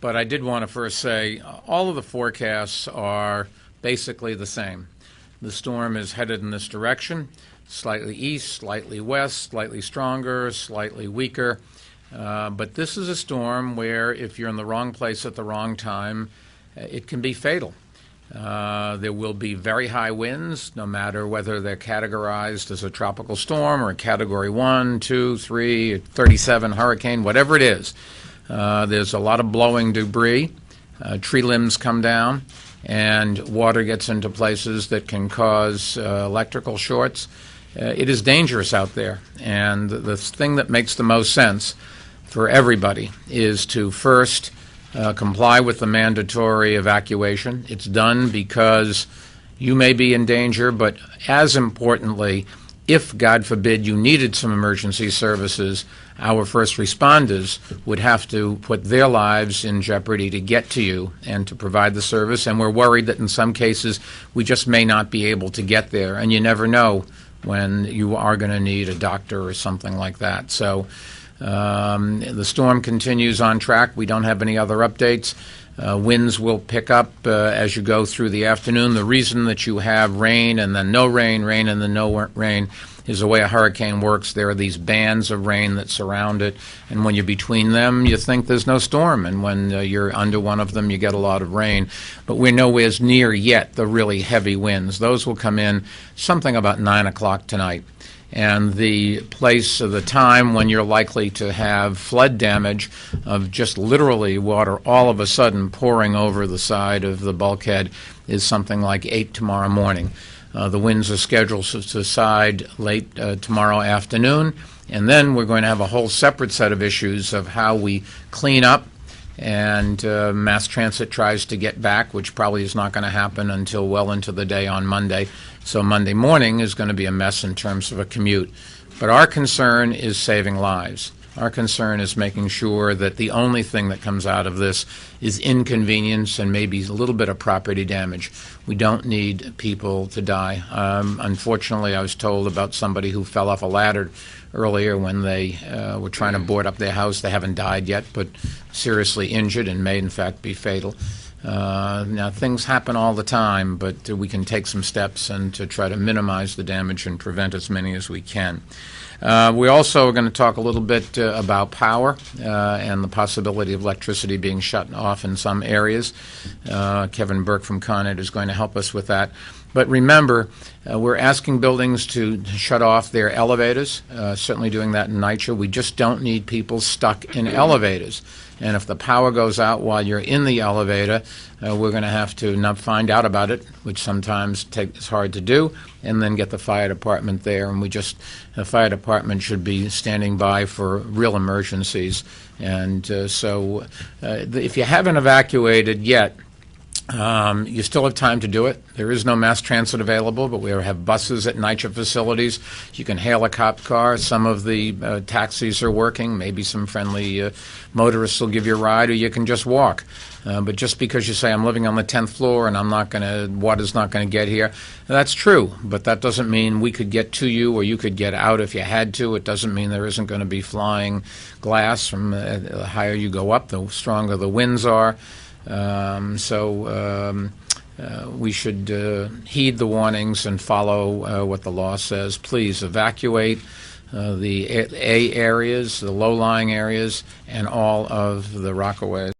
But I did want to first say all of the forecasts are basically the same. The storm is headed in this direction, slightly east, slightly west, slightly stronger, slightly weaker. But this is a storm where if you're in the wrong place at the wrong time, it can be fatal. There will be very high winds, no matter whether they're categorized as a tropical storm or a Category 1, 2, 3, 37 hurricane, whatever it is. There's a lot of blowing debris. Tree limbs come down, and water gets into places that can cause electrical shorts. It is dangerous out there, and the thing that makes the most sense for everybody is to first comply with the mandatory evacuation. It's done because you may be in danger, but as importantly, if, God forbid, you needed some emergency services, our first responders would have to put their lives in jeopardy to get to you and to provide the service. And we're worried that in some cases we just may not be able to get there. And you never know when you are going to need a doctor or something like that. So the storm continues on track. We don't have any other updates. Winds will pick up as you go through the afternoon. The reason that you have rain and then no rain, rain and then no rain is the way a hurricane works. There are these bands of rain that surround it, and when you're between them, you think there's no storm, and when you're under one of them, you get a lot of rain. But we're nowhere near yet the really heavy winds. Those will come in something about 9 o'clock tonight. And the place of the time when you're likely to have flood damage of just literally water all of a sudden pouring over the side of the bulkhead is something like 8 tomorrow morning. The winds are scheduled to subside late tomorrow afternoon, and then we're going to have a whole separate set of issues of how we clean up, and mass transit tries to get back, which probably is not going to happen until well into the day on Monday. So Monday morning is going to be a mess in terms of a commute. But our concern is saving lives. Our concern is making sure that the only thing that comes out of this is inconvenience and maybe a little bit of property damage. We don't need people to die. Unfortunately, I was told about somebody who fell off a ladder earlier when they were trying to board up their house. They haven't died yet, but seriously injured and may in fact be fatal. Now, things happen all the time, but we can take some steps and to try to minimize the damage and prevent as many as we can. We also are going to talk a little bit about power and the possibility of electricity being shut off in some areas. Kevin Burke from Con Ed is going to help us with that. But remember, we're asking buildings to shut off their elevators, certainly doing that in NYCHA. We just don't need people stuck in elevators. And if the power goes out while you're in the elevator, we're going to have to not find out about it, which sometimes is hard to do, and then get the fire department there. And the fire department should be standing by for real emergencies. And so if you haven't evacuated yet, you still have time to do it. There is no mass transit available, but we have buses at NYCHA facilities. You can hail a cop car. Some of the taxis are working. Maybe some friendly motorists will give you a ride, or you can just walk. But just because you say, I'm living on the 10th floor and water's not going to get here, that's true. But that doesn't mean we could get to you or you could get out if you had to. It doesn't mean there isn't going to be flying glass. From the higher you go up, the stronger the winds are. We should heed the warnings and follow what the law says. Please evacuate the A areas, the low-lying areas, and all of the Rockaways.